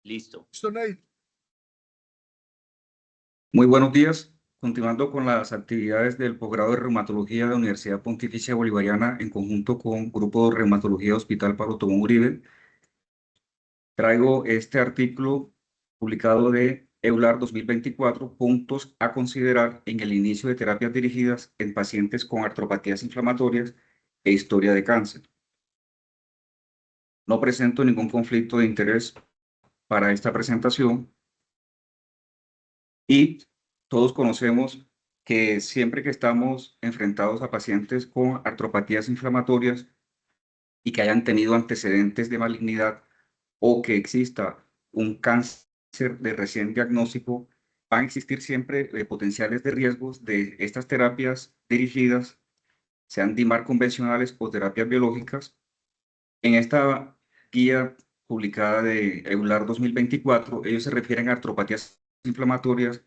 Listo. Muy buenos días. Continuando con las actividades del posgrado de reumatología de la Universidad Pontificia Bolivariana en conjunto con Grupo de Reumatología Hospital Pablo Tobón Uribe, traigo este artículo publicado de EULAR 2024, puntos a considerar en el inicio de terapias dirigidas en pacientes con artropatías inflamatorias e historia de cáncer. No presento ningún conflicto de interés para esta presentación y todos conocemos que siempre que estamos enfrentados a pacientes con artropatías inflamatorias y que hayan tenido antecedentes de malignidad o que exista un cáncer de recién diagnóstico, van a existir siempre potenciales de riesgos de estas terapias dirigidas, sean DIMAR convencionales o terapias biológicas. En esta guía publicada de EULAR 2024, ellos se refieren a artropatías inflamatorias,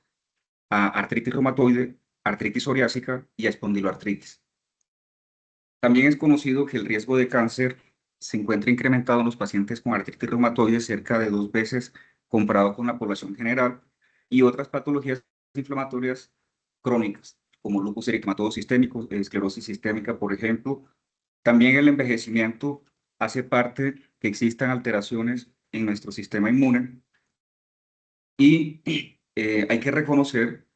a artritis reumatoide, artritis psoriásica y a espondiloartritis. También es conocido que el riesgo de cáncer se encuentra incrementado en los pacientes con artritis reumatoide cerca de 2 veces comparado con la población general y otras patologías inflamatorias crónicas, como lupus eritematoso sistémico, esclerosis sistémica, por ejemplo. También el envejecimiento hace parte que existan alteraciones en nuestro sistema inmune y hay que reconocer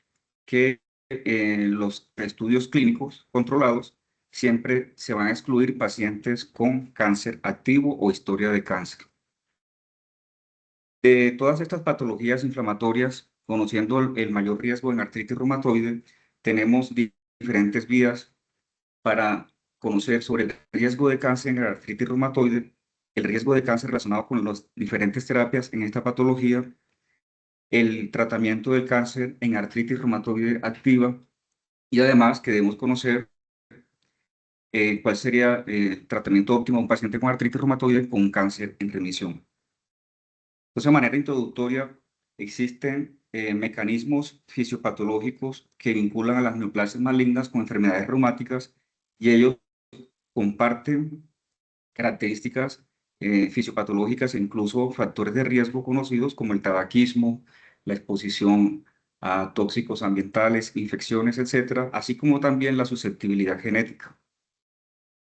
que los estudios clínicos controlados siempre se van a excluir pacientes con cáncer activo o historia de cáncer. De todas estas patologías inflamatorias, conociendo el mayor riesgo en artritis reumatoide, tenemos diferentes vías para conocer sobre el riesgo de cáncer en la artritis reumatoide, el riesgo de cáncer relacionado con las diferentes terapias en esta patología, el tratamiento del cáncer en artritis reumatoide activa y además que debemos conocer cuál sería el tratamiento óptimo de un paciente con artritis reumatoide con un cáncer en remisión. Entonces, de manera introductoria, existen mecanismos fisiopatológicos que vinculan a las neoplasias malignas con enfermedades reumáticas y ellos comparten características fisiopatológicas e incluso factores de riesgo conocidos como el tabaquismo, la exposición a tóxicos ambientales, infecciones, etcétera, así como también la susceptibilidad genética.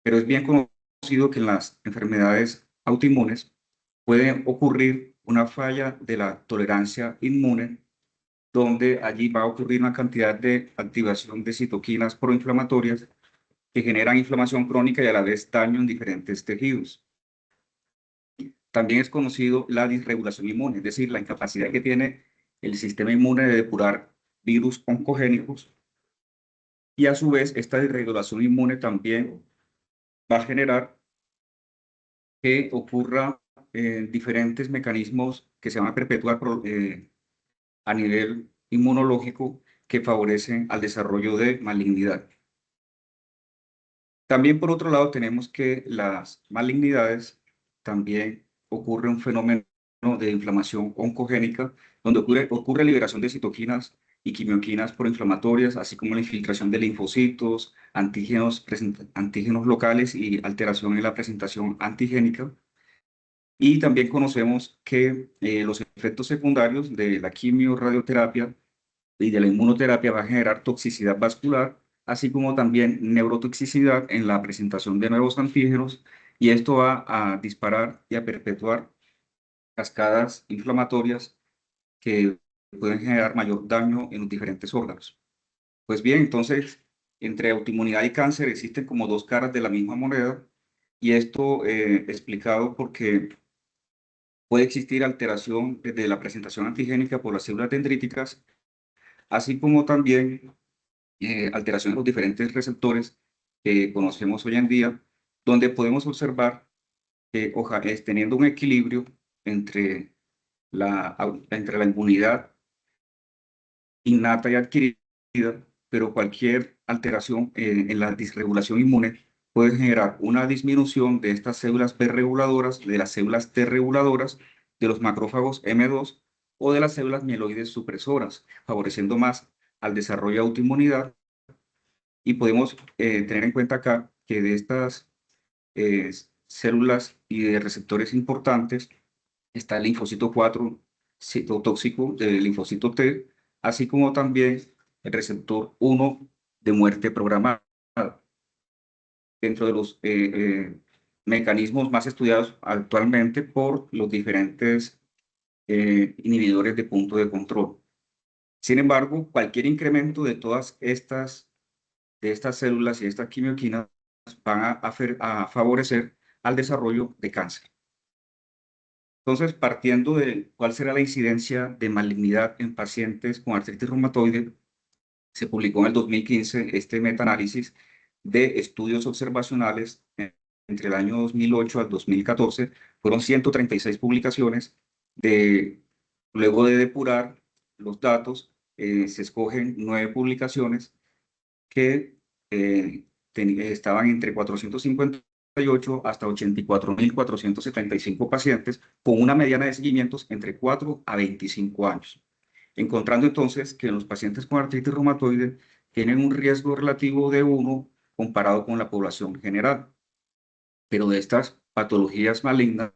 Pero es bien conocido que en las enfermedades autoinmunes puede ocurrir una falla de la tolerancia inmune, donde allí va a ocurrir una cantidad de activación de citoquinas proinflamatorias que generan inflamación crónica y a la vez daño en diferentes tejidos. También es conocido la disregulación inmune, es decir, la incapacidad que tiene el sistema inmune de depurar virus oncogénicos y a su vez esta disregulación inmune también va a generar que ocurra diferentes mecanismos que se van a perpetuar a nivel inmunológico que favorecen al desarrollo de malignidad. También por otro lado tenemos que las malignidades también ocurre un fenómeno de inflamación oncogénica donde ocurre liberación de citoquinas y quimioquinas proinflamatorias, así como la infiltración de linfocitos, antígenos locales y alteración en la presentación antigénica. Y también conocemos que los efectos secundarios de la quimio-radioterapia y de la inmunoterapia va a generar toxicidad vascular, así como también neurotoxicidad en la presentación de nuevos antígenos, y esto va a disparar y a perpetuar cascadas inflamatorias que pueden generar mayor daño en los diferentes órganos. Pues bien, entonces, entre autoinmunidad y cáncer existen como dos caras de la misma moneda, y esto explicado porque puede existir alteración de la presentación antigénica por las células dendríticas, así como también alteración de los diferentes receptores que conocemos hoy en día, donde podemos observar que teniendo un equilibrio entre entre la inmunidad innata y adquirida, pero cualquier alteración en la disregulación inmune puede generar una disminución de estas células B reguladoras, de las células T reguladoras, de los macrófagos M2 o de las células mieloides supresoras, favoreciendo más al desarrollo de autoinmunidad. Y podemos tener en cuenta acá que de estas células y de receptores importantes está el linfocito 4 citotóxico del linfocito T, así como también el receptor 1 de muerte programada. Dentro de los mecanismos más estudiados actualmente por los diferentes inhibidores de punto de control. Sin embargo, cualquier incremento de todas de estas células y estas quimioquinas van a favorecer al desarrollo de cáncer. Entonces, partiendo de cuál será la incidencia de malignidad en pacientes con artritis reumatoide, se publicó en el 2015 este metaanálisis de estudios observacionales entre el año 2008 al 2014. Fueron 136 publicaciones. Luego de depurar los datos, se escogen 9 publicaciones que estaban entre 458 hasta 84.475 pacientes, con una mediana de seguimientos entre 4 a 25 años. Encontrando entonces que los pacientes con artritis reumatoide tienen un riesgo relativo de 1 comparado con la población general. Pero de estas patologías malignas,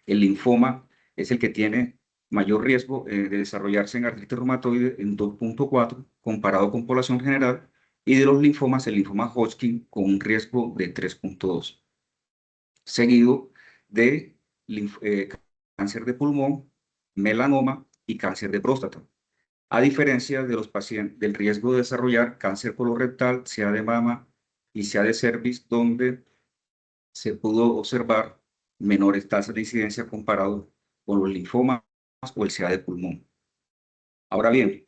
el linfoma es el que tiene mayor riesgo de desarrollarse en artritis reumatoide en 2.4 comparado con población general, y de los linfomas, el linfoma Hodgkin con un riesgo de 3.2, seguido de cáncer de pulmón, melanoma y cáncer de próstata. A diferencia de los pacientes del riesgo de desarrollar cáncer colorectal, sea de mama y sea de cervix, donde se pudo observar menores tasas de incidencia comparado con los linfomas o el SEA de pulmón. Ahora bien,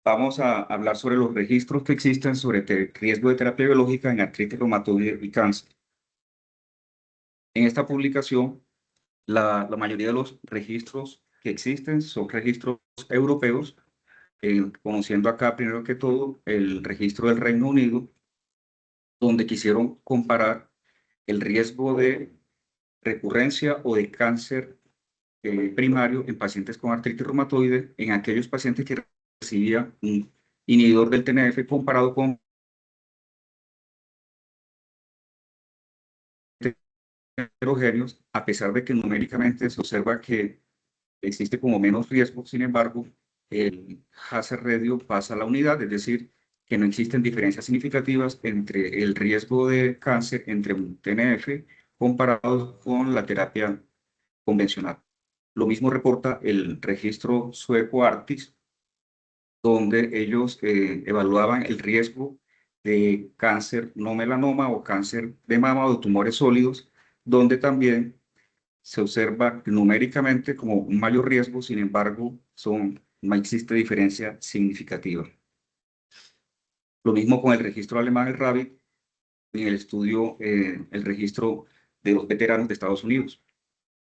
vamos a hablar sobre los registros que existen sobre riesgo de terapia biológica en artritis reumatoide y cáncer. En esta publicación, la mayoría de los registros que existen son registros europeos, conociendo acá primero que todo el registro del Reino Unido, donde quisieron comparar el riesgo de recurrencia o de cáncer primario en pacientes con artritis reumatoide en aquellos pacientes que recibían un inhibidor del TNF comparado con heterogéneos, a pesar de que numéricamente se observa que existe como menos riesgo. Sin embargo, el hazard ratio pasa a la unidad, es decir, que no existen diferencias significativas entre el riesgo de cáncer entre un TNF comparado con la terapia convencional. Lo mismo reporta el registro sueco ARTIS, donde ellos evaluaban el riesgo de cáncer no melanoma o cáncer de mama o de tumores sólidos, donde también se observa numéricamente como un mayor riesgo. Sin embargo, no existe diferencia significativa. Lo mismo con el registro alemán, el RABIT, en el estudio, el registro de los veteranos de Estados Unidos,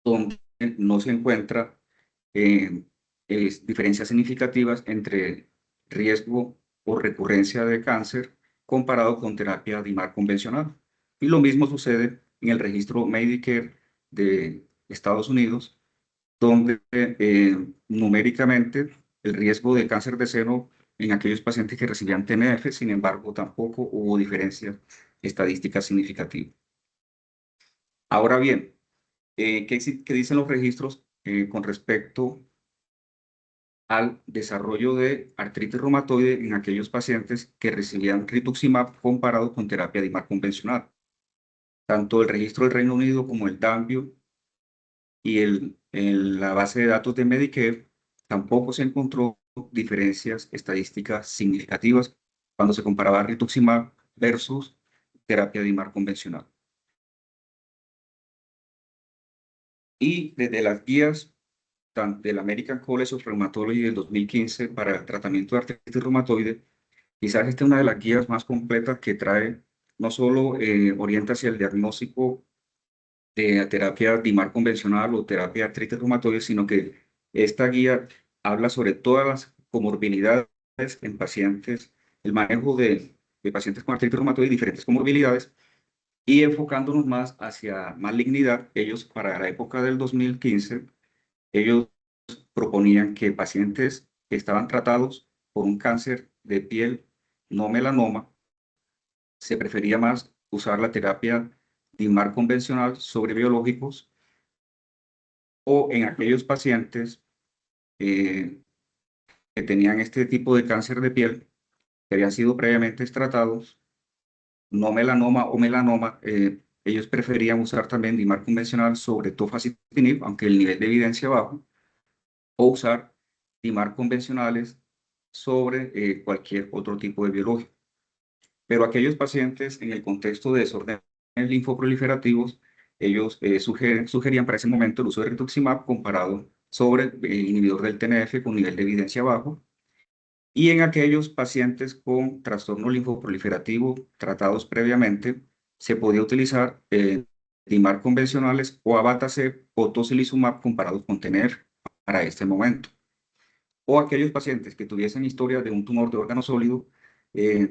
donde no se encuentra diferencias significativas entre riesgo o recurrencia de cáncer comparado con terapia DIMAR convencional. Y lo mismo sucede en el registro Medicare de Estados Unidos, donde numéricamente el riesgo de cáncer de seno en aquellos pacientes que recibían TNF, sin embargo, tampoco hubo diferencia estadística significativa. Ahora bien, ¿qué dicen los registros con respecto al desarrollo de artritis reumatoide en aquellos pacientes que recibían rituximab comparado con terapia DIMAR convencional? Tanto el registro del Reino Unido como el DAMBIO y la base de datos de Medicare, tampoco se encontró diferencias estadísticas significativas cuando se comparaba rituximab versus terapia DIMAR convencional. Y desde las guías del American College of Rheumatology del 2015 para el tratamiento de artritis reumatoide, quizás esta es una de las guías más completas que trae, no solo orienta hacia el diagnóstico de terapia DIMAR convencional o terapia de artritis reumatoide, sino que esta guía habla sobre todas las comorbilidades en pacientes, el manejo de pacientes con artritis reumatoide y diferentes comorbilidades, y enfocándonos más hacia malignidad. Ellos, para la época del 2015, ellos proponían que pacientes que estaban tratados por un cáncer de piel no melanoma, se prefería más usar la terapia DIMAR convencional sobre biológicos, o en aquellos pacientes eh, que tenían este tipo de cáncer de piel, que habían sido previamente tratados, no melanoma o melanoma, ellos preferían usar también DIMAR convencional sobre tofacitinib, aunque el nivel de evidencia bajo, o usar DIMAR convencionales sobre cualquier otro tipo de biológico. Pero aquellos pacientes en el contexto de desórdenes linfoproliferativos, ellos sugerían para ese momento el uso de rituximab comparado sobre inhibidor del TNF con nivel de evidencia bajo. Y en aquellos pacientes con trastorno linfoproliferativo tratados previamente, se podía utilizar DIMAR convencionales o abatacept o tocilizumab comparados con TNF para este momento. O aquellos pacientes que tuviesen historia de un tumor de órgano sólido,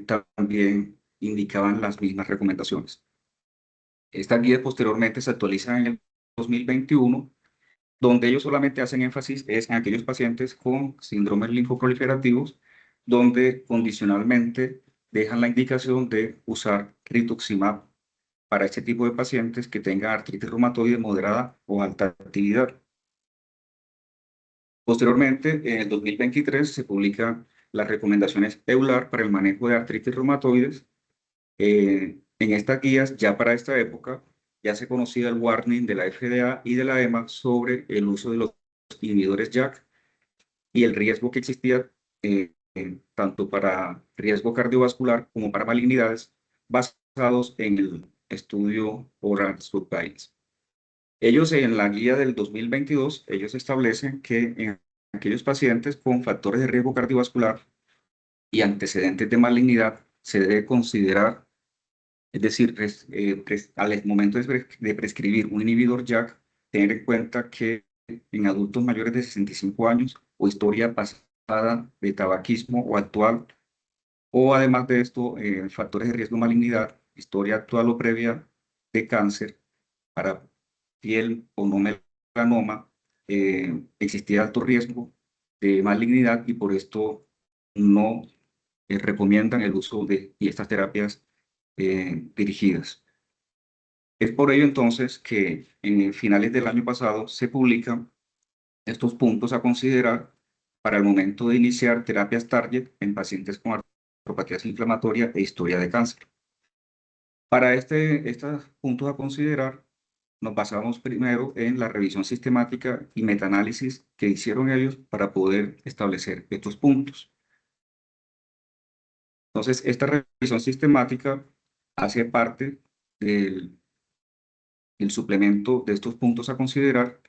también indicaban las mismas recomendaciones. Estas guías posteriormente se actualizan en el 2021, donde ellos solamente hacen énfasis es en aquellos pacientes con síndromes linfoproliferativos, donde condicionalmente dejan la indicación de usar rituximab para este tipo de pacientes que tengan artritis reumatoide moderada o alta actividad. Posteriormente, en el 2023, se publican las recomendaciones EULAR para el manejo de artritis reumatoides. En estas guías, ya para esta época, ya se conocía el warning de la FDA y de la EMA sobre el uso de los inhibidores JAK y el riesgo que existía tanto para riesgo cardiovascular como para malignidades basados en el estudio Oral Subguidance. Ellos en la guía del 2022, ellos establecen que en aquellos pacientes con factores de riesgo cardiovascular y antecedentes de malignidad se debe considerar, es decir, al momento de prescribir un inhibidor JAK, tener en cuenta que en adultos mayores de 65 años o historia pasada de tabaquismo o actual, o además de esto, factores de riesgo de malignidad, historia actual o previa de cáncer para piel o no melanoma, existía alto riesgo de malignidad y por esto no recomiendan el uso de estas terapias dirigidas. Es por ello entonces que en finales del año pasado se publican estos puntos a considerar para el momento de iniciar terapias target en pacientes con artropatías inflamatorias e historia de cáncer. Para estos puntos a considerar, nos basamos primero en la revisión sistemática y metaanálisis que hicieron ellos para poder establecer estos puntos. Entonces, esta revisión sistemática hace parte del suplemento de estos puntos a considerar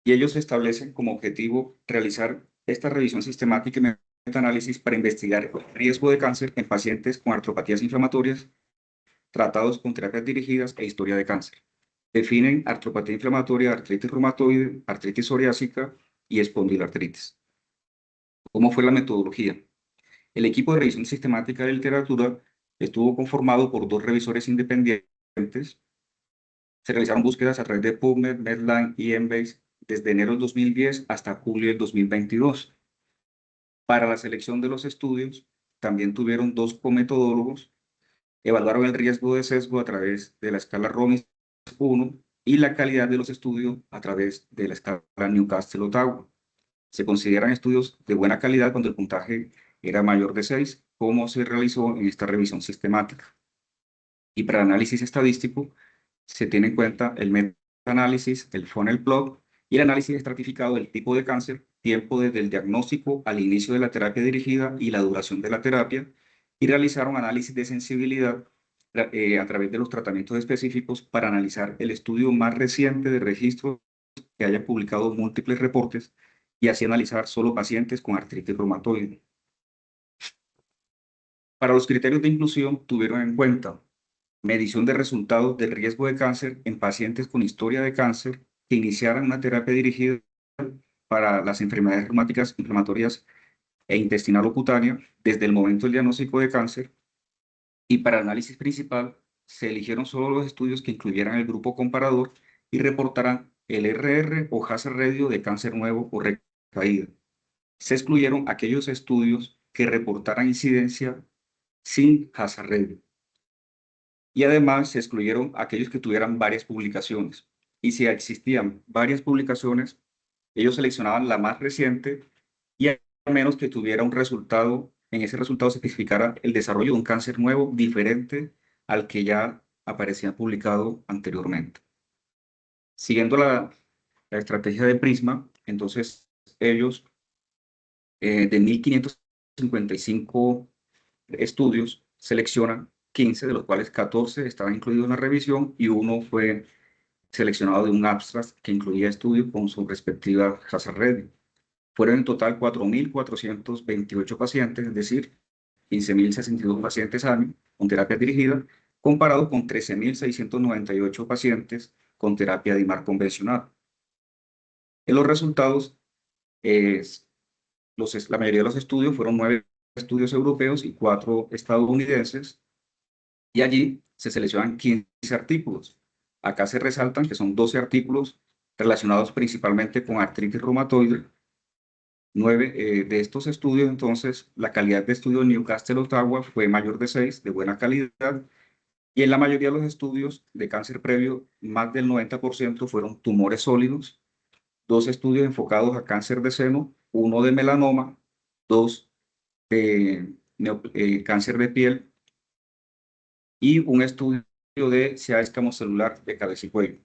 y ellos establecen como objetivo realizar esta revisión sistemática y metaanálisis para investigar el riesgo de cáncer en pacientes con artropatías inflamatorias tratados con terapias dirigidas e historia de cáncer. Definen artropatía inflamatoria, artritis reumatoide, artritis psoriásica y espondiloartritis. ¿Cómo fue la metodología? El equipo de revisión sistemática de literatura estuvo conformado por 2 revisores independientes. Se realizaron búsquedas a través de PubMed, Medline y Embase desde enero del 2010 hasta julio del 2022. Para la selección de los estudios, también tuvieron 2 cometodólogos. Evaluaron el riesgo de sesgo a través de la escala Robbins 1 y la calidad de los estudios a través de la escala Newcastle-Ottawa. Se consideran estudios de buena calidad cuando el puntaje era mayor de 6, como se realizó en esta revisión sistemática. Y para análisis estadístico, se tiene en cuenta el metaanálisis, el funnel plot y el análisis estratificado del tipo de cáncer, tiempo desde el diagnóstico al inicio de la terapia dirigida y la duración de la terapia, y realizaron análisis de sensibilidad a través de los tratamientos específicos para analizar el estudio más reciente de registro que haya publicado múltiples reportes y así analizar solo pacientes con artritis reumatoide. Para los criterios de inclusión tuvieron en cuenta medición de resultados del riesgo de cáncer en pacientes con historia de cáncer que iniciaran una terapia dirigida para las enfermedades reumáticas inflamatorias e intestinal o cutánea desde el momento del diagnóstico de cáncer. Y para análisis principal se eligieron solo los estudios que incluyeran el grupo comparador y reportaran el RR o hazard ratio de cáncer nuevo o recaída. Se excluyeron aquellos estudios que reportaran incidencia sin hazard ratio. Y además se excluyeron aquellos que tuvieran varias publicaciones. Y si existían varias publicaciones, ellos seleccionaban la más reciente y a menos que tuviera un resultado, en ese resultado se especificara el desarrollo de un cáncer nuevo diferente al que ya aparecía publicado anteriormente. Siguiendo la estrategia de Prisma, entonces ellos de 1.555 estudios seleccionan 15, de los cuales 14 estaban incluidos en la revisión y uno fue seleccionado de un abstract que incluía estudios con su respectiva hazard ratio. Fueron en total 4.428 pacientes, es decir, 15.062 pacientes año con terapia dirigida, comparado con 13.698 pacientes con terapia de IMAR convencional. En los resultados, la mayoría de los estudios fueron 9 estudios europeos y 4 estadounidenses, y allí se seleccionan 15 artículos. Acá se resaltan que son 12 artículos relacionados principalmente con artritis reumatoide. 9 de estos estudios, entonces, la calidad de estudio de Newcastle, Ottawa, fue mayor de 6, de buena calidad, y en la mayoría de los estudios de cáncer previo, más del 90% fueron tumores sólidos, 2 estudios enfocados a cáncer de seno, 1 de melanoma, 2 de cáncer de piel y un estudio de CA escamocelular de cabeza y cuello.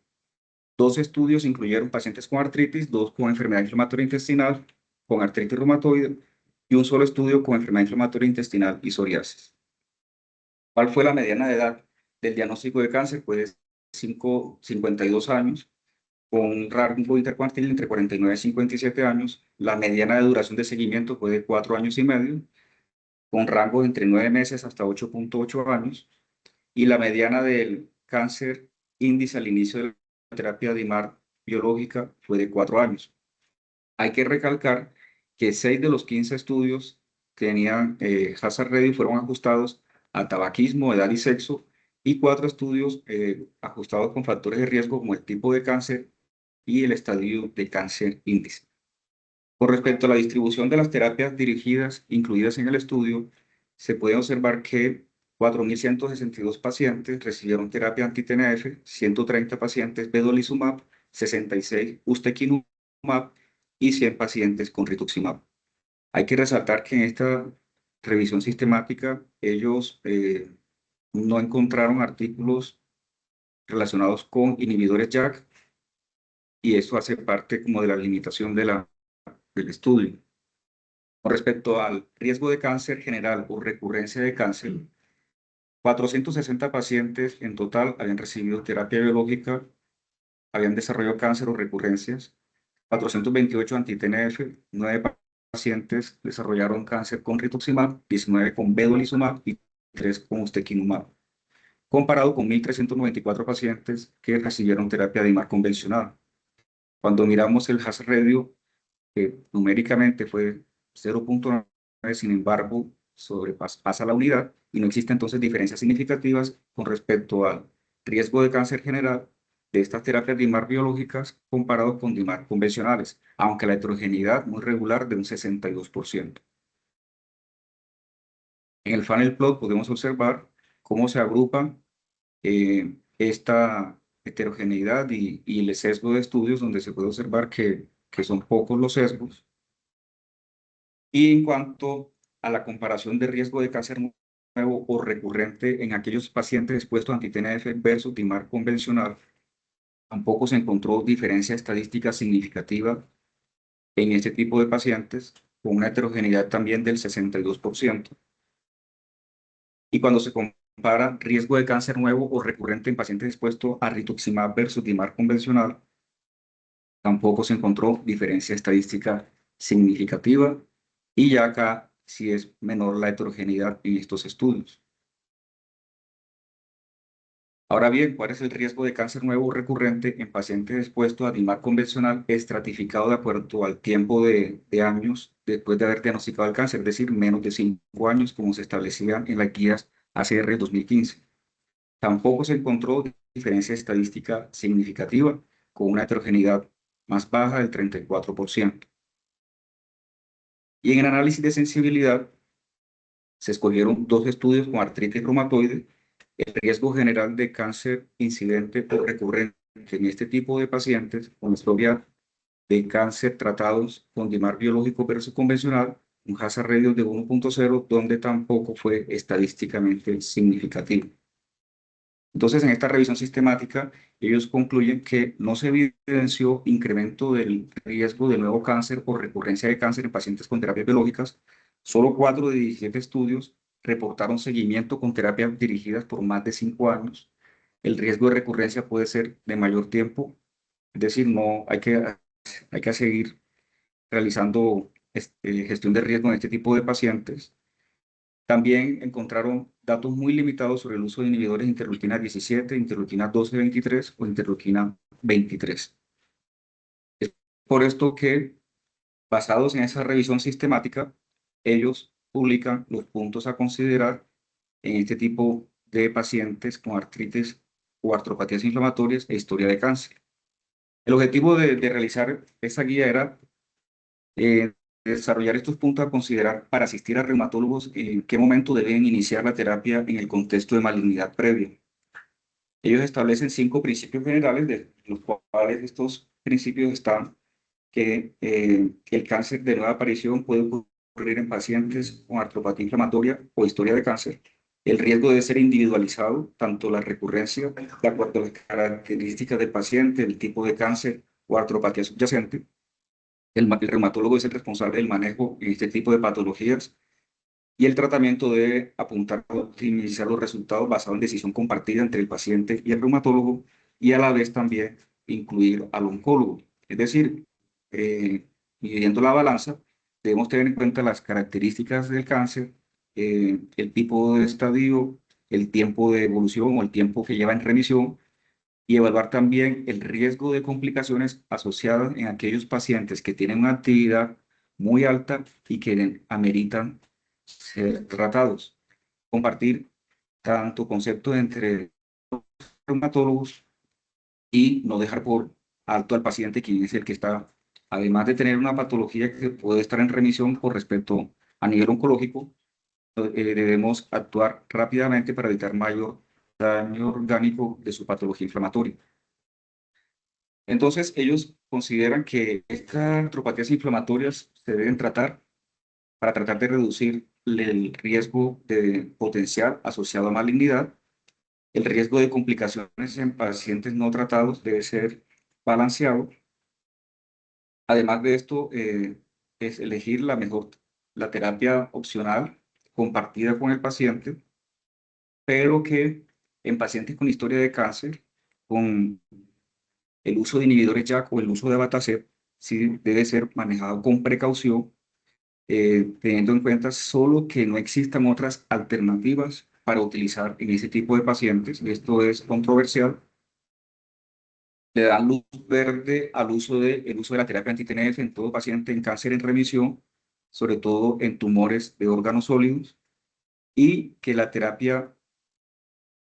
2 estudios incluyeron pacientes con artritis, 2 con enfermedad inflamatoria intestinal, con artritis reumatoide, y un solo estudio con enfermedad inflamatoria intestinal y psoriasis. ¿Cuál fue la mediana de edad del diagnóstico de cáncer? Fue de 52 años, con un rango intercuartil entre 49 y 57 años. La mediana de duración de seguimiento fue de 4 años y medio, con rango entre 9 meses hasta 8.8 años. Y la mediana del cáncer índice al inicio de la terapia de IMAR biológica fue de 4 años. Hay que recalcar que 6 de los 15 estudios que tenían hazard ratio fueron ajustados a tabaquismo, edad y sexo, y 4 estudios ajustados con factores de riesgo como el tipo de cáncer y el estadio de cáncer índice. Con respecto a la distribución de las terapias dirigidas incluidas en el estudio, se puede observar que 4.162 pacientes recibieron terapia anti-TNF, 130 pacientes vedolizumab, 66 ustekinumab y 100 pacientes con rituximab. Hay que resaltar que en esta revisión sistemática ellos no encontraron artículos relacionados con inhibidores JAK, y eso hace parte como de la limitación del estudio. Con respecto al riesgo de cáncer general o recurrencia de cáncer, 460 pacientes en total habían recibido terapia biológica, habían desarrollado cáncer o recurrencias, 428 anti-TNF, 9 pacientes desarrollaron cáncer con rituximab, 19 con vedolizumab y 3 con ustekinumab, comparado con 1.394 pacientes que recibieron terapia de IMAR convencional. Cuando miramos el hazard ratio, que numéricamente fue 0.9, sin embargo, sobrepasa la unidad y no existen entonces diferencias significativas con respecto al riesgo de cáncer general de estas terapias de IMAR biológicas comparado con IMAR convencionales, aunque la heterogeneidad muy regular de un 62%. En el funnel plot podemos observar cómo se agrupa esta heterogeneidad y el sesgo de estudios, donde se puede observar que son pocos los sesgos. Y en cuanto a la comparación de riesgo de cáncer nuevo o recurrente en aquellos pacientes expuestos a anti-TNF versus IMAR convencional, tampoco se encontró diferencia estadística significativa en este tipo de pacientes, con una heterogeneidad también del 62%. Y cuando se compara riesgo de cáncer nuevo o recurrente en pacientes expuestos a rituximab versus IMAR convencional, tampoco se encontró diferencia estadística significativa, y ya acá sí es menor la heterogeneidad en estos estudios. Ahora bien, ¿cuál es el riesgo de cáncer nuevo o recurrente en pacientes expuestos a DIMAR convencional estratificado de acuerdo al tiempo de años después de haber diagnosticado el cáncer? Es decir, menos de 5 años, como se establecía en las guías ACR 2015. Tampoco se encontró diferencia estadística significativa, con una heterogeneidad más baja del 34%. Y en el análisis de sensibilidad se escogieron 2 estudios con artritis reumatoide, el riesgo general de cáncer incidente o recurrente en este tipo de pacientes con historia de cáncer tratados con DIMAR biológico versus convencional, un hazard ratio de 1.0, donde tampoco fue estadísticamente significativo. Entonces, en esta revisión sistemática, ellos concluyen que no se evidenció incremento del riesgo de nuevo cáncer o recurrencia de cáncer en pacientes con terapias biológicas. Solo 4 de 17 estudios reportaron seguimiento con terapias dirigidas por más de 5 años. El riesgo de recurrencia puede ser de mayor tiempo, es decir, no hay que seguir realizando gestión de riesgo en este tipo de pacientes. También encontraron datos muy limitados sobre el uso de inhibidores de interleuquina 17, interleuquina 12-23 o interleuquina 23. Es por esto que, basados en esa revisión sistemática, ellos publican los puntos a considerar en este tipo de pacientes con artritis o artropatías inflamatorias e historia de cáncer. El objetivo de realizar esa guía era desarrollar estos puntos a considerar para asistir a reumatólogos en qué momento deben iniciar la terapia en el contexto de malignidad previa. Ellos establecen 5 principios generales, de los cuales estos principios están que el cáncer de nueva aparición puede ocurrir en pacientes con artropatía inflamatoria o historia de cáncer. El riesgo debe ser individualizado, tanto la recurrencia, de acuerdo a las características del paciente, el tipo de cáncer o artropatía subyacente. El reumatólogo es el responsable del manejo en este tipo de patologías y el tratamiento debe apuntar a optimizar los resultados basados en decisión compartida entre el paciente y el reumatólogo y a la vez también incluir al oncólogo. Es decir, midiendo la balanza, debemos tener en cuenta las características del cáncer, el tipo de estadio, el tiempo de evolución o el tiempo que lleva en remisión y evaluar también el riesgo de complicaciones asociadas en aquellos pacientes que tienen una actividad muy alta y que ameritan ser tratados. Compartir tanto conceptos entre reumatólogos y no dejar por alto al paciente, quien es el que está, además de tener una patología que puede estar en remisión con respecto a nivel oncológico, debemos actuar rápidamente para evitar mayor daño orgánico de su patología inflamatoria. Entonces, ellos consideran que estas artropatías inflamatorias se deben tratar para tratar de reducir el riesgo de potencial asociado a malignidad. El riesgo de complicaciones en pacientes no tratados debe ser balanceado. Además de esto, es elegir la terapia opcional compartida con el paciente, pero que en pacientes con historia de cáncer, con el uso de inhibidores JAK o el uso de abatacept, sí debe ser manejado con precaución, teniendo en cuenta solo que no existan otras alternativas para utilizar en ese tipo de pacientes. Esto es controversial. Le dan luz verde al el uso de la terapia anti-TNF en todo paciente en cáncer en remisión, sobre todo en tumores de órganos sólidos, y que la terapia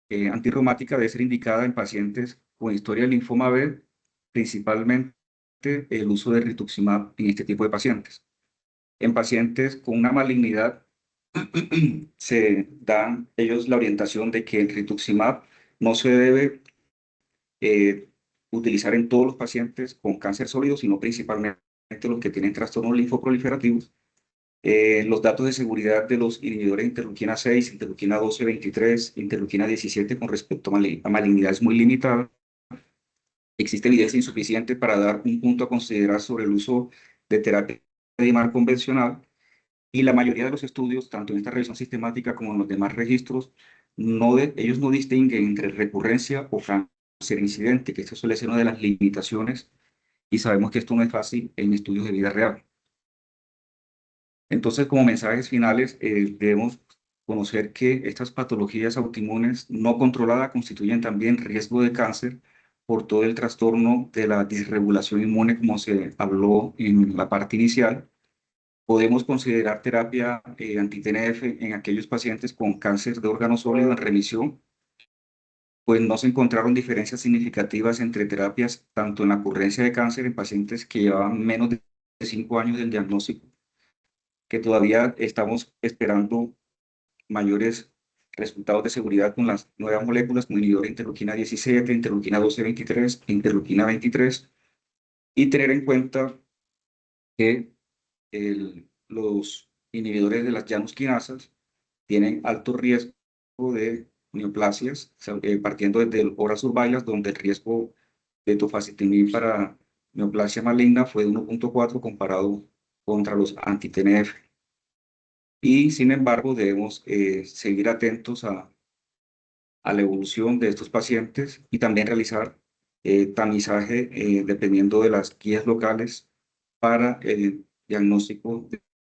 antirreumática debe ser indicada en pacientes con historia de linfoma B, principalmente el uso de rituximab en este tipo de pacientes. En pacientes con una malignidad se dan ellos la orientación de que el rituximab no se debe eh, utilizar en todos los pacientes con cáncer sólido, sino principalmente los que tienen trastornos linfoproliferativos. Los datos de seguridad de los inhibidores de interleuquina 6, interleuquina 12, 23, interleuquina 17 con respecto a malignidad es muy limitada. Existe evidencia insuficiente para dar un punto a considerar sobre el uso de terapia de IMAR convencional y la mayoría de los estudios, tanto en esta revisión sistemática como en los demás registros, ellos no distinguen entre recurrencia o cáncer incidente, que esto suele ser una de las limitaciones y sabemos que esto no es fácil en estudios de vida real. Entonces, como mensajes finales, debemos conocer que estas patologías autoinmunes no controladas constituyen también riesgo de cáncer por todo el trastorno de la disregulación inmune, como se habló en la parte inicial. Podemos considerar terapia anti-TNF en aquellos pacientes con cáncer de órgano sólido en remisión, pues no se encontraron diferencias significativas entre terapias, tanto en la ocurrencia de cáncer en pacientes que llevaban menos de 5 años del diagnóstico, que todavía estamos esperando mayores resultados de seguridad con las nuevas moléculas como inhibidor de interleuquina 17, interleuquina 12-23, interleuquina 23, y tener en cuenta que los inhibidores de las llanosquinasas tienen alto riesgo de neoplasias, partiendo desde el Horace donde el riesgo de tofacitinib para neoplasia maligna fue de 1.4 comparado contra los anti-TNF. Y sin embargo, debemos seguir atentos a la evolución de estos pacientes y también realizar tamizaje dependiendo de las guías locales para el diagnóstico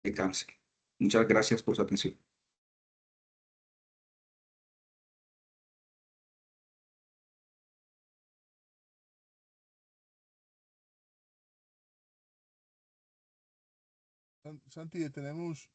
de cáncer. Muchas gracias por su atención. Santi, tenemos